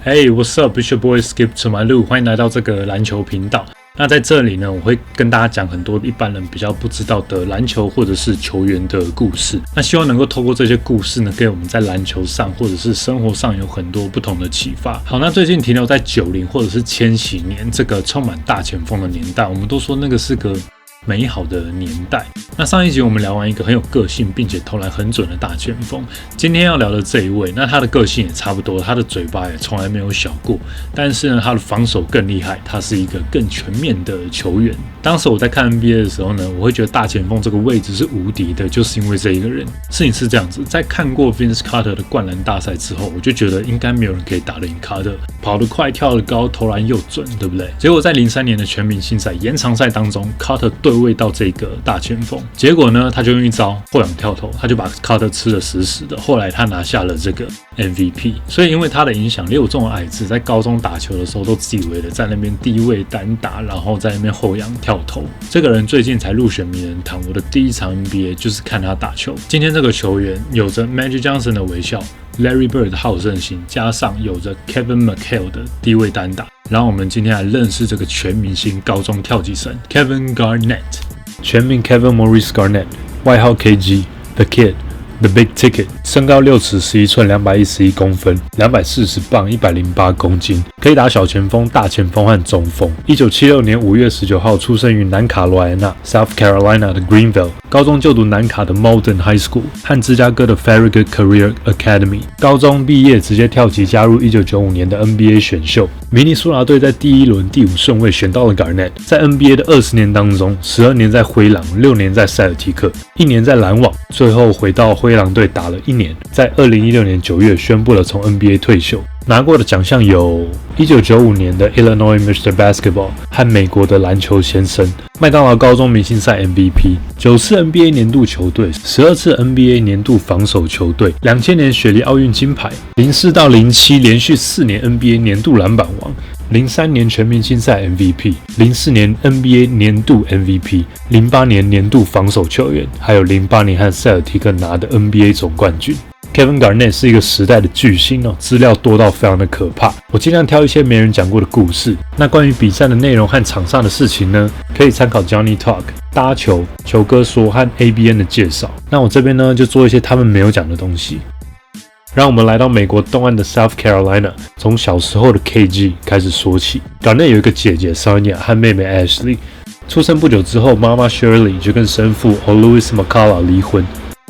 Hey, what's up? It's your boy Skip to my Lou， 欢迎来到这个篮球频道。那在这里呢，我会跟大家讲很多一般人比较不知道的篮球或者是球员的故事。那希望能够透过这些故事呢，给我们在篮球上或者是生活上有很多不同的启发。好，那最近停留在90或者是千禧年这个充满大前锋的年代，我们都说那个是个美好的年代。那上一集我们聊完一个很有个性并且投篮很准的大前锋，今天要聊的这一位，那他的个性也差不多，他的嘴巴也从来没有小过，但是呢，他的防守更厉害，他是一个更全面的球员。当时我在看 NBA 的时候呢，我会觉得大前锋这个位置是无敌的，就是因为这一个人。事情是这样子，在看过 Vince Carter 的灌篮大赛之后，我就觉得应该没有人可以打得赢 Carter， 跑得快，跳得高，投篮又准，对不对？结果在03年的全明星赛延长赛当中 ，Carter 对位到这个大前锋，结果呢，他就用一招后仰跳投，他就把 Carter 吃得死死的。后来他拿下了这个 MVP。所以因为他的影响力，我这种矮子在高中打球的时候都自以为的在那边低位单打，然后在那边后仰跳投。这个人最近才入选名人堂，我的第一场 NBA 就是看他打球。今天这个球员有着 Magic Johnson 的微笑， Larry Bird 的好胜心，加上有着 Kevin McHale 的低位单打。然后我们今天来认识这个全明星高中跳级生 Kevin Garnett。全名 Kevin Maurice Garnett， 外号 KG，The Kid，The Big Ticket， 身高6尺11寸，211公分，240磅，108公斤，可以打小前锋、大前锋和中锋。1976年5月19号出生于南卡罗来纳 （South Carolina） 的 Greenville， 高中就读南卡的 Malden High School 和芝加哥的 Farragut Career Academy。高中毕业直接跳级加入1995年的 NBA 选秀。明尼苏达队在第1轮第5顺位选到了 Garnett。在 NBA 的20年当中，12年在灰狼，6年在塞尔提克，1年在篮网，最后回到灰狼队打了1年。在2016年9月宣布了从 NBA 退休。拿过的奖项有1995年的 Illinois Mr. Basketball 和美国的篮球先生，麦当劳高中明星赛 MVP， 9次 NBA 年度球队，12次 NBA 年度防守球队，2000年雪梨奥运金牌，04到07连续4年 NBA 年度篮板王，03年全明星赛 MVP，04年 NBA 年度 MVP，08年年度防守球员，还有08年和塞尔提克拿的 NBA 总冠军。Kevin Garnett 是一个时代的巨星哦，资料多到非常的可怕。我尽量挑一些没人讲过的故事。那关于比赛的内容和场上的事情呢，可以参考 Johnny Talk、搭球、球哥说和 ABN 的介绍。那我这边呢就做一些他们没有讲的东西。让我们来到美国东岸的 South Carolina， 从小时候的 KG 开始说起。Garnett 有一个姐姐 Sonia 和妹妹 Ashley， 出生不久之后，妈妈 Shirley 就跟生父 Louis McCullough 离婚。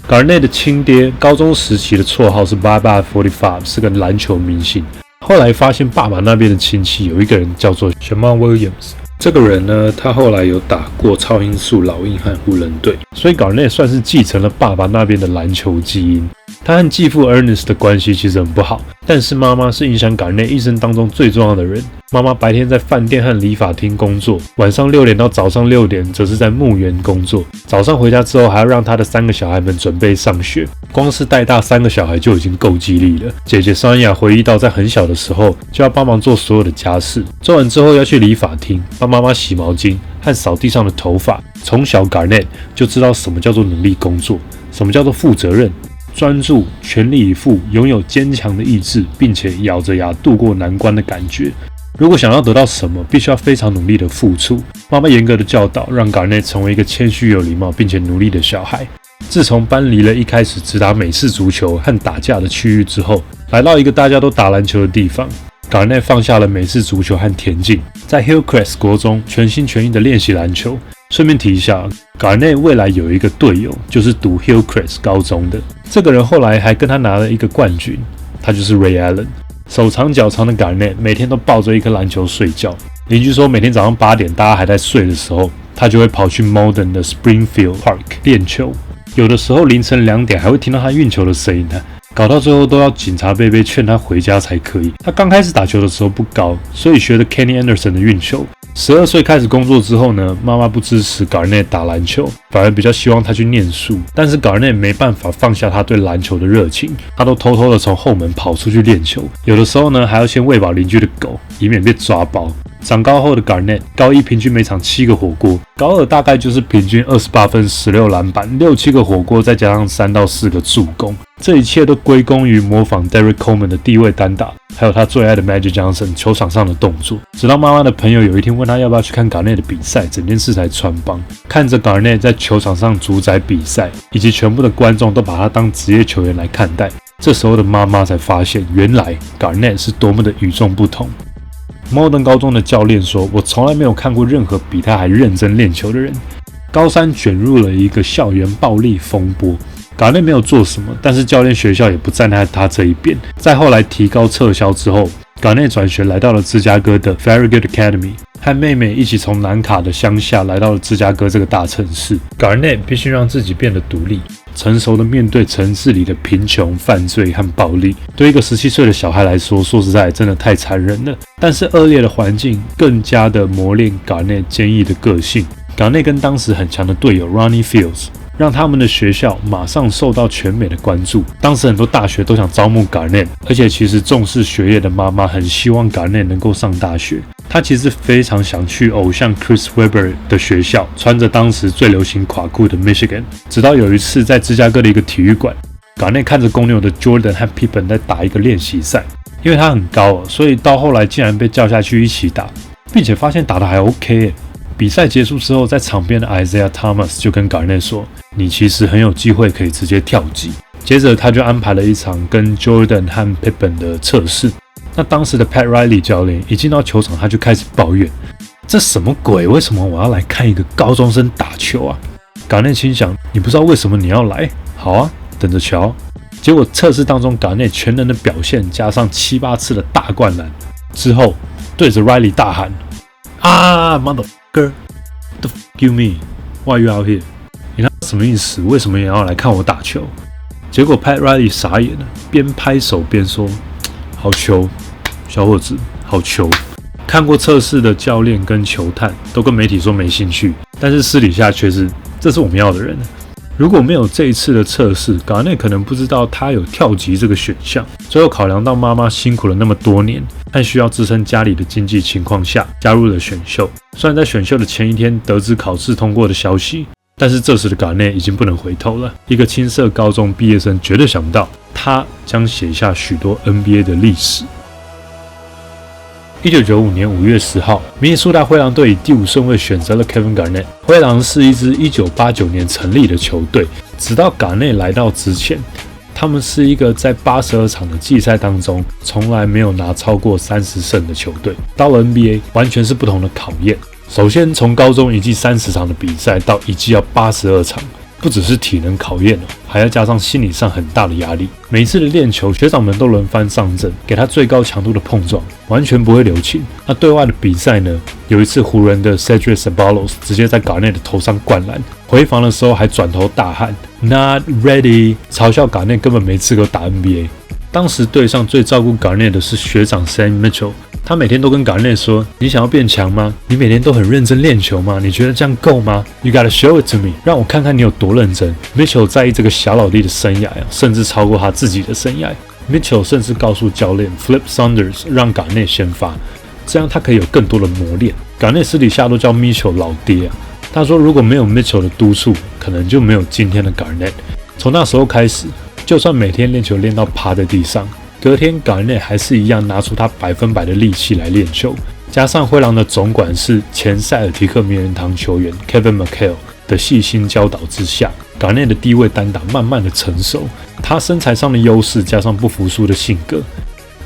Garnett 的亲爹高中时期的绰号是 Baba 45， 是个篮球明星。后来发现爸爸那边的亲戚有一个人叫做 Shammond Williams， 这个人呢，他后来有打过超音速老鹰和湖人队，所以 Garnett 算是继承了爸爸那边的篮球基因。他和继父 Ernest 的关系其实很不好，但是妈妈是影响 Garnett 一生当中最重要的人。妈妈白天在饭店和理发厅工作，晚上6点到早上6点则是在墓园工作。早上回家之后还要让他的3个小孩们准备上学，光是带大3个小孩就已经够激励了。姐姐桑雅回忆到，在很小的时候就要帮忙做所有的家事，做完之后要去理发厅帮妈妈洗毛巾和扫地上的头发。从小 Garnett 就知道什么叫做努力工作，什么叫做负责任、专注、全力以赴，拥有坚强的意志，并且咬着牙度过难关的感觉。如果想要得到什么，必须要非常努力的付出。妈妈严格的教导，让 Garnett 成为一个谦虚、有礼貌并且努力的小孩。自从搬离了一开始只打美式足球和打架的区域之后，来到一个大家都打篮球的地方， Garnett 放下了美式足球和田径，在 Hillcrest 国中全心全意的练习篮球。顺便提一下 ，Garnett 未来有一个队友，就是读 Hillcrest 高中的。这个人后来还跟他拿了一个冠军，他就是 Ray Allen。手长脚长的 Garnett 每天都抱着一颗篮球睡觉。邻居说，每天早上8点大家还在睡的时候，他就会跑去 Malden 的 Springfield Park 练球。有的时候凌晨2点还会听到他运球的声音，搞到最后都要警察贝贝劝他回家才可以。他刚开始打球的时候不高，所以学了 Kenny Anderson 的运球。12岁开始工作之后呢，妈妈不支持 Garnett 打篮球，反而比较希望他去念书。但是 Garnett 没办法放下他对篮球的热情，他都偷偷的从后门跑出去练球。有的时候呢，还要先喂饱邻居的狗，以免被抓包。长高后的 Garnett， 高一平均每场7个火锅，高二大概就是平均28分、16篮板、6-7个火锅，再加上3到4个助攻。这一切都归功于模仿 Derrick Coleman 的低位单打，还有他最爱的 Magic Johnson 球场上的动作。直到妈妈的朋友有一天问他要不要去看 Garnett 的比赛，整件事才穿帮。看着 Garnett 在球场上主宰比赛，以及全部的观众都把他当职业球员来看待，这时候的妈妈才发现，原来 Garnett 是多么的与众不同。Malden 高中的教练说：“我从来没有看过任何比他还认真练球的人。”高三卷入了一个校园暴力风波。Garnett 没有做什么，但是教练学校也不站在他这一边。在后来提高撤销之后，Garnett 转学来到了芝加哥的 Farragut Academy， 和妹妹一起从南卡的乡下来到了芝加哥这个大城市。Garnett 必须让自己变得独立，成熟的面对城市里的贫穷、犯罪和暴力。对一个17岁的小孩来说，说实在真的太残忍了。但是恶劣的环境更加的磨练 Garnett 坚毅的个性。Garnett 跟当时很强的队友 Ronnie Fields， 让他们的学校马上受到全美的关注。当时很多大学都想招募 Garnett， 而且其实重视学业的妈妈很希望 Garnett 能够上大学。他其实非常想去偶像 Chris Webber 的学校，穿着当时最流行垮裤的 Michigan。直到有一次在芝加哥的一个体育馆，Garnett 看着公牛的 Jordan 和 Pippen 在打一个练习赛，因为他很高，所以到后来竟然被叫下去一起打，并且发现打得还 OK。比赛结束之后，在场边的 Isaiah Thomas 就跟 Garnett 说：“你其实很有机会可以直接跳级。”接着他就安排了一场跟 Jordan 和 Pippen 的测试。那当时的 Pat Riley 教练一进到球场，他就开始抱怨：“这什么鬼？为什么我要来看一个高中生打球啊？”Garnett 心想：“你不知道为什么你要来？好啊，等着瞧。”结果测试当中 Garnett 全能的表现，加上7-8次的大灌篮之后，对着 Riley 大喊：“啊 ，motherfucker， the fuck you mean? Why you out here？ 你他什么意思？为什么也要来看我打球？”结果 Pat Riley 傻眼了，边拍手边说：“好球，小伙子，好球。”看过测试的教练跟球探都跟媒体说没兴趣，但是私底下却是这是我们要的人。如果没有这一次的测试， Garnett 可能不知道他有跳级这个选项。最后考量到妈妈辛苦了那么多年，和需要支撑家里的经济情况下，加入了选秀。虽然在选秀的前一天得知考试通过的消息，但是这时的 Garnett 已经不能回头了。一个青涩高中毕业生绝对想不到，他将写下许多 NBA 的历史。1995年5月10号，明尼苏达灰狼队以第5顺位选择了 Kevin Garnett。灰狼是一支1989年成立的球队，直到 Garnett 来到之前，他们是一个在82场的季赛当中从来没有拿超过30胜的球队。到了 NBA， 完全是不同的考验。首先，从高中一季30场的比赛到一季要82场。不只是体能考验，还要加上心理上很大的压力。每一次的练球，学长们都轮番上阵，给他最高强度的碰撞，完全不会留情。那对外的比赛呢？有一次湖人的 Cedric Ceballos 直接在 Garnett 的头上灌篮，回防的时候还转头大喊 Not ready， 嘲笑 Garnett 根本没资格打 NBA。当时队上最照顾 Garnett 的是学长 Sam Mitchell。他每天都跟 Garnett 说：“你想要变强吗？你每天都很认真练球吗？你觉得这样够吗 ？You gotta show it to me， 让我看看你有多认真。” Mitchell 在意这个小老弟的生涯，甚至超过他自己的生涯。Mitchell 甚至告诉教练 Flip Saunders 让 Garnett 先发，这样他可以有更多的磨练。Garnett 私底下都叫 Mitchell 老爹啊。他说：“如果没有 Mitchell 的督促，可能就没有今天的 Garnett。”从那时候开始，就算每天练球练到趴在地上。隔天 Garnett 还是一样拿出他100%的力气来练球，加上灰狼的总管是前塞尔提克名人堂球员 Kevin McHale 的细心教导之下， Garnett 的低位单打慢慢的成熟。他身材上的优势加上不服输的性格，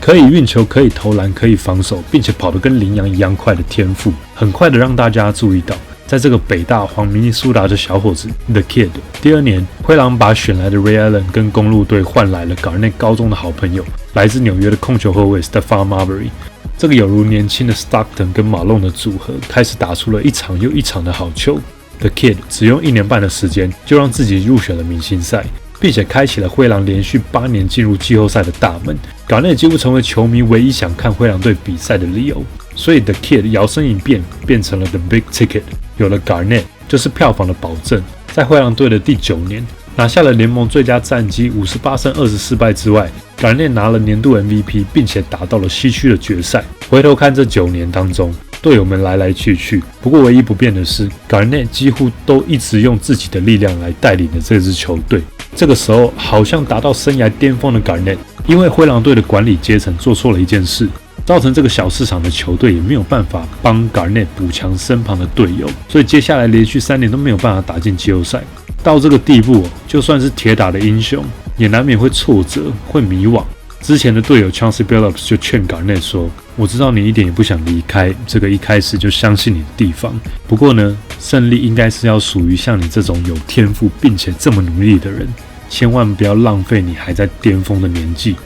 可以运球，可以投篮，可以防守，并且跑得跟羚羊一样快的天赋，很快的让大家注意到。在这个北大黄明尼苏达的小伙子 The Kid， 第2年，灰狼把选来的 Ray Allen 跟公鹿队换来了 Garnett 高中的好朋友，来自纽约的控球后卫 Stephon Marbury。这个有如年轻的 Stockton 跟Malone 的组合，开始打出了一场又一场的好球。The Kid 只用1年半的时间，就让自己入选了明星赛，并且开启了灰狼连续8年进入季后赛的大门。Garnett 几乎成为球迷唯一想看灰狼队比赛的理由。所以 The Kid 摇身一变，变成了 The Big Ticket。有了 Garnett， 就是票房的保证。在灰狼队的第9年，拿下了联盟最佳战绩58胜24败之外， Garnett 拿了年度 MVP， 并且打到了西区的决赛。回头看这9年当中，队友们来来去去。不过唯一不变的是 ，Garnett 几乎都一直用自己的力量来带领着这支球队。这个时候，好像达到生涯巅峰的 Garnett， 因为灰狼队的管理阶层做错了一件事，造成这个小市场的球队也没有办法帮 Garnett 补强身旁的队友，所以接下来连续3年都没有办法打进季后赛。到这个地步，就算是铁打的英雄，也难免会挫折、会迷惘。之前的队友 Chauncey Billups 就劝 Garnett 说：“我知道你一点也不想离开这个一开始就相信你的地方，不过呢，胜利应该是要属于像你这种有天赋并且这么努力的人，千万不要浪费你还在巅峰的年纪。”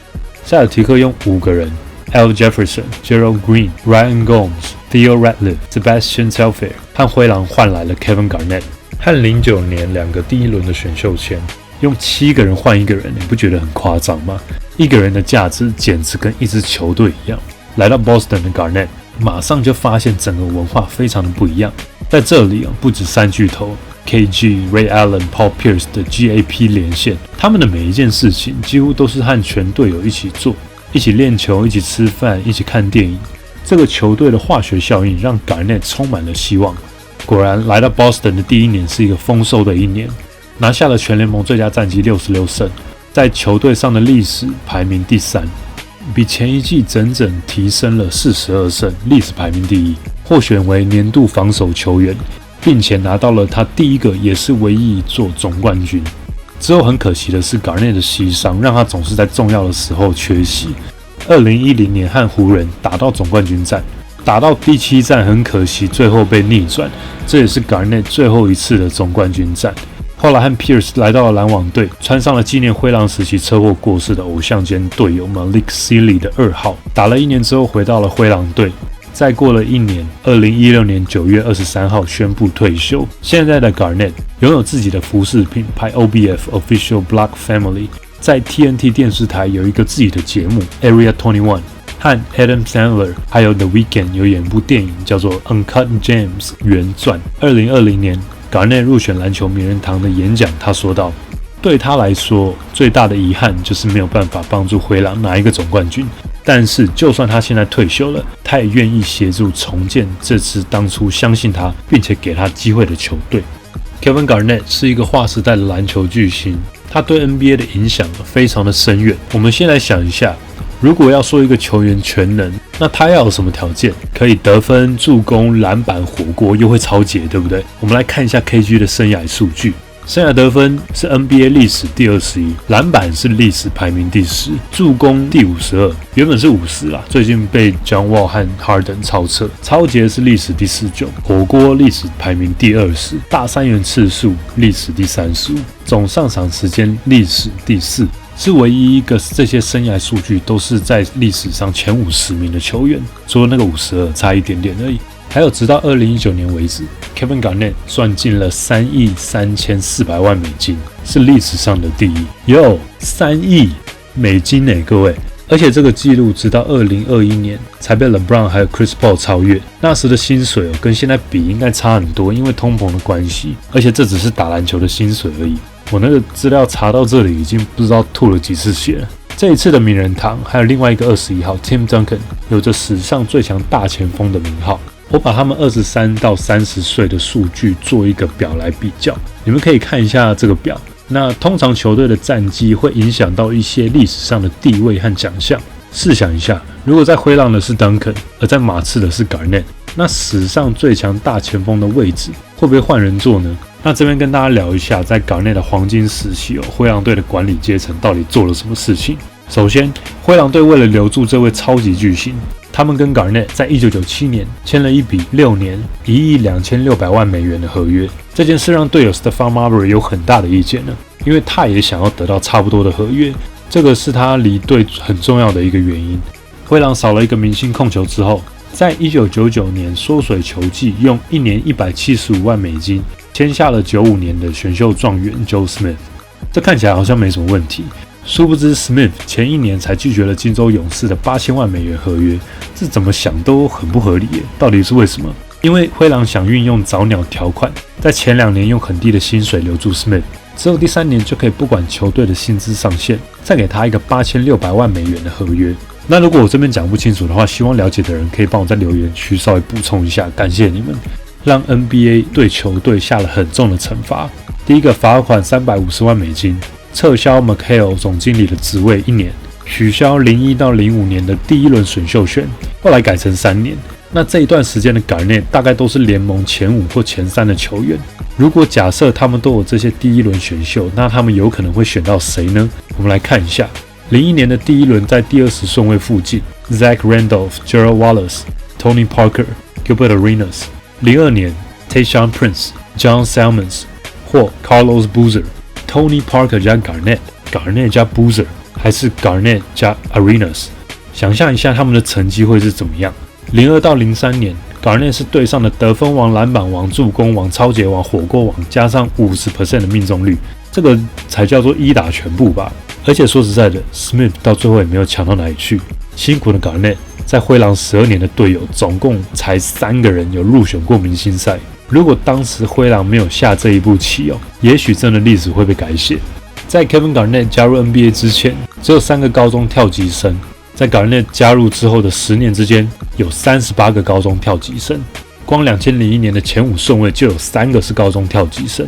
塞尔提克用5个人 ：Al Jefferson、Gerald Green、Ryan Gomes、Theo Ratliff、Sebastian Telfair 和灰狼换来了 Kevin Garnett， 和09年2个第1轮的选秀签，用7个人换1个人，你不觉得很夸张吗？一个人的价值简直跟一支球队一样。来到 Boston 的 Garnett 马上就发现整个文化非常的不一样。在这里不止3巨头 KG、Ray Allen、Paul Pierce 的 GAP 连线，他们的每一件事情几乎都是和全队友一起做，一起练球，一起吃饭，一起看电影。这个球队的化学效应让 Garnett 充满了希望。果然，来到 Boston 的第1年是一个丰收的1年，拿下了全联盟最佳战绩66胜。在球队上的历史排名第3，比前一季整整提升了42胜，历史排名第1，获选为年度防守球员，并且拿到了他第1个也是唯一一座总冠军。之后很可惜的是 Garnett 的膝伤让他总是在重要的时候缺席。2010年和湖人打到总冠军战，打到第7战很可惜最后被逆转，这也是 Garnett 最后一次的总冠军战。后来和 Pierce 来到了篮网队，穿上了纪念灰狼时期车祸过世的偶像兼队友 Malik Sealy 的2号，打了1年之后回到了灰狼队。再过了1年，2016年9月23号宣布退休。现在的 Garnett 拥有自己的服饰品牌 OBF Official Block Family， 在 TNT 电视台有一个自己的节目 Area 21， 和 Adam Sandler 还有 The Weeknd 有演部电影叫做 Uncut Gems 原传。2020年Garnett 入选篮球名人堂的演讲，他说道：“对他来说，最大的遗憾就是没有办法帮助灰狼拿一个总冠军。但是，就算他现在退休了，他也愿意协助重建这支当初相信他并且给他机会的球队。” Kevin Garnett 是一个划时代的篮球巨星，他对 NBA 的影响非常的深远。我们先来想一下，如果要说一个球员全能，那他要有什么条件？可以得分、助攻、篮板、火锅，又会抄截，对不对？我们来看一下 KG 的生涯数据。生涯得分是 NBA 历史第21，篮板是历史排名第10，助攻第52，原本是50啦，最近被 John Wall 和 Harden 超车。抄截是历史第19，火锅历史排名第20，大三元次数历史第35，总上场时间历史第4。是唯一一个这些生涯数据都是在历史上前50名的球员，除了那个52差一点点而已。还有，直到2019年为止 ，Kevin Garnett 赚进了3亿3400万美金，是历史上的第1。有3亿美金呢，各位！而且这个纪录直到2021年才被 LeBron 还有 Chris Paul 超越。那时的薪水跟现在比应该差很多，因为通膨的关系。而且这只是打篮球的薪水而已。我那个资料查到这里，已经不知道吐了几次血了。这一次的名人堂还有另外一个21号 Tim Duncan， 有着史上最强大前锋的名号。我把他们23到30岁的数据做一个表来比较，你们可以看一下这个表。那通常球队的战绩会影响到一些历史上的地位和奖项。试想一下，如果在灰狼的是 Duncan， 而在马刺的是 Garnett， 那史上最强大前锋的位置会不会换人做呢？那这边跟大家聊一下，在 Garnett 的黄金时期灰狼队的管理阶层到底做了什么事情。首先，灰狼队为了留住这位超级巨星，他们跟 Garnett 在1997年签了一笔6年1亿2600万美元的合约。这件事让队友 Stephon Marbury 有很大的意见了，因为他也想要得到差不多的合约，这个是他离队很重要的一个原因。灰狼少了一个明星控球之后，在1999年缩水球季，用1年175万美金签下了95年的选秀状元 Joe Smith。这看起来好像没什么问题，殊不知 Smith 前1年才拒绝了金州勇士的8000万美元合约，这怎么想都很不合理耶，到底是为什么？因为灰狼想运用早鸟条款，在前2年用很低的薪水留住 Smith， 之后第3年就可以不管球队的薪资上限，再给他一个8600万美元的合约。那如果我这边讲不清楚的话，希望了解的人可以帮我在留言区稍微补充一下，感谢你们。让 NBA 对球队下了很重的惩罚。第一个罚款350万美金，撤销 McHale 总经理的职位1年，取消01到05年的第一轮选秀权，后来改成3年。那这一段时间的 Garnett 大概都是联盟前5或前3的球员。如果假设他们都有这些第一轮选秀，那他们有可能会选到谁呢？我们来看一下。01年的第一轮在第20顺位附近 ，Zach Randolph、Gerald Wallace、Tony Parker、Gilbert Arenas。02年 Tayshaun Prince、John Salmons 或 Carlos Boozer。Tony Parker 加 Garnett 加 Boozer， 还是 Garnett 加 Arenas？ 想象一下他们的成绩会是怎么样？02到03年 ，Garnett 是队上的得分王、篮板王、助攻王、抄截王、火锅王，加上50% 的命中率，这个才叫做一打全部吧。而且说实在的 ，Smith 到最后也没有强到哪里去。辛苦的 Garnett 在灰狼12年的队友，总共才3个人有入选过明星赛。如果当时灰狼没有下这一步棋也许真的历史会被改写。在 Kevin Garnett 加入 NBA 之前，只有3个高中跳级生。在 Garnett 加入之后的10年之间，有38个高中跳级生。光2001年的前5顺位就有3个是高中跳级生。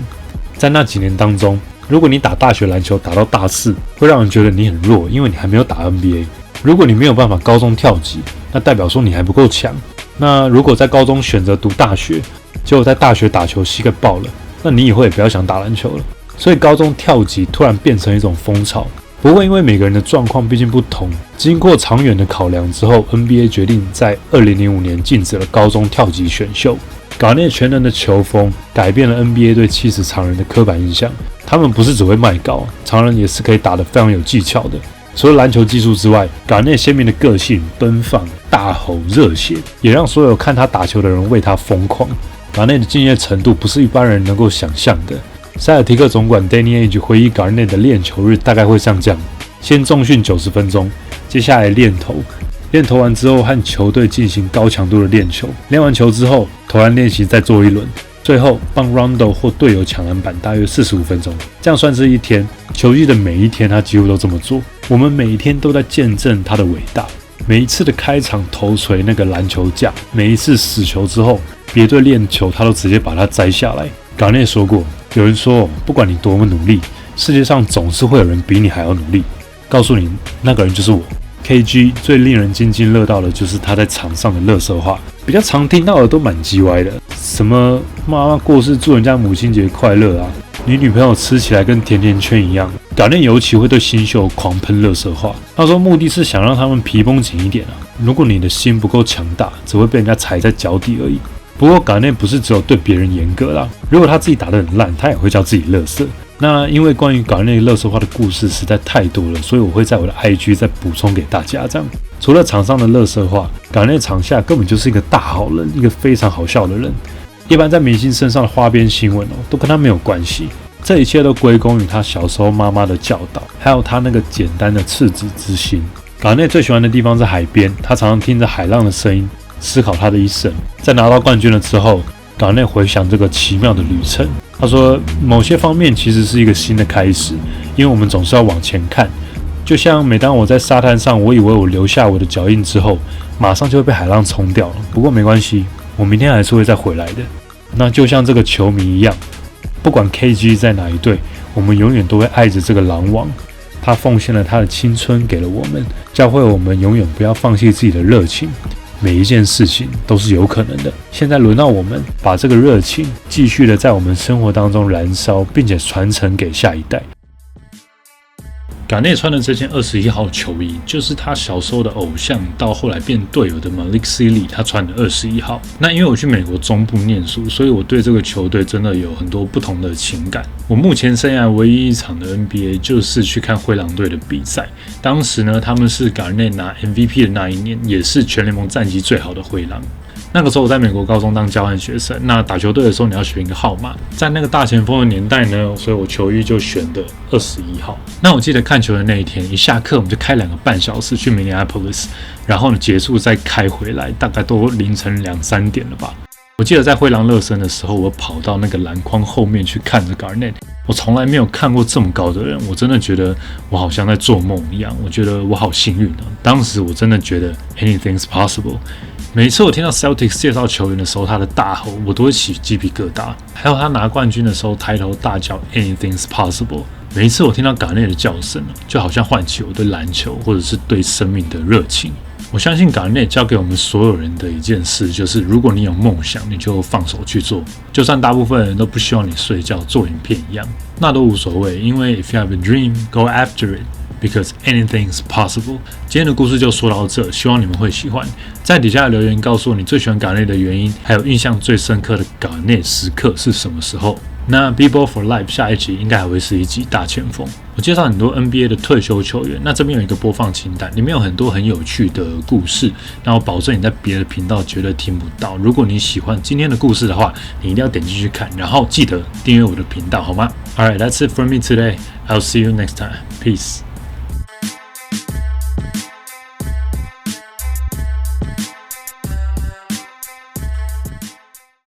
在那几年当中，如果你打大学篮球打到大4，会让人觉得你很弱，因为你还没有打 NBA。如果你没有办法高中跳级，那代表说你还不够强。那如果在高中选择读大学，结果在大学打球膝盖爆了，那你以后也不要想打篮球了。所以高中跳级突然变成一种风潮。不过因为每个人的状况毕竟不同，经过长远的考量之后 ，NBA 决定在2005年禁止了高中跳级选秀。Garnett 全能的球风改变了 NBA 对70长人的刻板印象，他们不是只会卖高，长人也是可以打得非常有技巧的。除了篮球技术之外，Garnett 鲜明的个性、奔放、大吼、热血，也让所有看他打球的人为他疯狂。Garnett 的敬业程度不是一般人能够想象的。塞尔提克总管 Danny Ainge 回忆 Garnett 的练球日大概会像这样：先重训90分钟，接下来练投，练投完之后和球队进行高强度的练球，练完球之后投篮练习再做一轮，最后帮 Rondo 或队友抢篮板，大约45分钟。这样算是一天。球季的每一天他几乎都这么做。我们每一天都在见证他的伟大。每一次的开场头锤那个篮球架，每一次死球之后，别队练球他都直接把它摘下来。Garnett 说过，有人说不管你多么努力，世界上总是会有人比你还要努力。告诉你，那个人就是我。KG 最令人津津乐道的就是他在场上的垃圾话，比较常听到的都蛮鸡歪的，什么妈妈过世祝人家母亲节快乐啊，你女朋友吃起来跟甜甜圈一样。Garnett尤其会对新秀狂喷垃圾话，他说目的是想让他们皮绷紧一点啊。如果你的心不够强大，只会被人家踩在脚底而已。不过Garnett不是只有对别人严格啦，如果他自己打得很烂，他也会叫自己垃圾。那因为关于Garnett垃圾话的故事实在太多了，所以我会在我的 IG 再补充给大家。这样，除了场上的垃圾话，Garnett场下根本就是一个大好人，一个非常好笑的人。一般在明星身上的花边新闻都跟他没有关系，这一切都归功于他小时候妈妈的教导，还有他那个简单的赤子之心。Garnett最喜欢的地方是海边，他常常听着海浪的声音，思考他的一生。在拿到冠军了之后，Garnett回想这个奇妙的旅程。他说，某些方面其实是一个新的开始，因为我们总是要往前看。就像每当我在沙滩上，我以为我留下我的脚印之后，马上就会被海浪冲掉了。不过没关系，我明天还是会再回来的。那就像这个球迷一样，不管 KG 在哪一队，我们永远都会爱着这个狼王。他奉献了他的青春给了我们，教会我们永远不要放弃自己的热情。每一件事情都是有可能的。现在轮到我们把这个热情继续的在我们生活当中燃烧，并且传承给下一代。Garnett 穿的这件21号球衣，就是他小时候的偶像，到后来变队友的 Malik Sealy 他穿的21号。那因为我去美国中部念书，所以我对这个球队真的有很多不同的情感。我目前生涯唯一一场的 NBA 就是去看灰狼队的比赛。当时呢，他们是 Garnett 拿 MVP 的那一年，也是全联盟战绩最好的灰狼。那个时候我在美国高中当交换学生，那打球队的时候你要选一个号码，在那个大前锋的年代呢，所以我球衣就选的21号。那我记得看球的那一天，一下课我们就开2个半小时去 Minneapolis， 然后呢结束再开回来，大概都凌晨2、3点了吧。我记得在灰狼热身的时候，我跑到那个篮筐后面去看着 Garnett，我从来没有看过这么高的人，我真的觉得我好像在做梦一样。我觉得我好幸运啊！当时我真的觉得 anything's possible。每次我听到 Celtics 介绍球员的时候，他的大吼，我都会起鸡皮疙瘩。还有他拿冠军的时候，抬头大叫 anything's possible。每一次我听到嘎内的叫声，就好像唤起我对篮球或者是对生命的热情。我相信嘎内教给我们所有人的一件事，就是如果你有梦想，你就放手去做。就算大部分人都不希望你睡觉做影片一样，那都无所谓，因为 if you have a dream, go after it.Because anything's possible。今天的故事就说到这，希望你们会喜欢。在底下留言告诉我你最喜欢嘎内的原因，还有印象最深刻的嘎内时刻是什么时候。那 B-Ball for Life 下一集应该还会是一集大前锋，我介绍很多 NBA 的退休球员。那这边有一个播放清单，里面有很多很有趣的故事，那我保证你在别的频道绝对听不到。如果你喜欢今天的故事的话，你一定要点进去看，然后记得订阅我的频道，好吗？Alright, that's it for me today. I'll see you next time. Peace.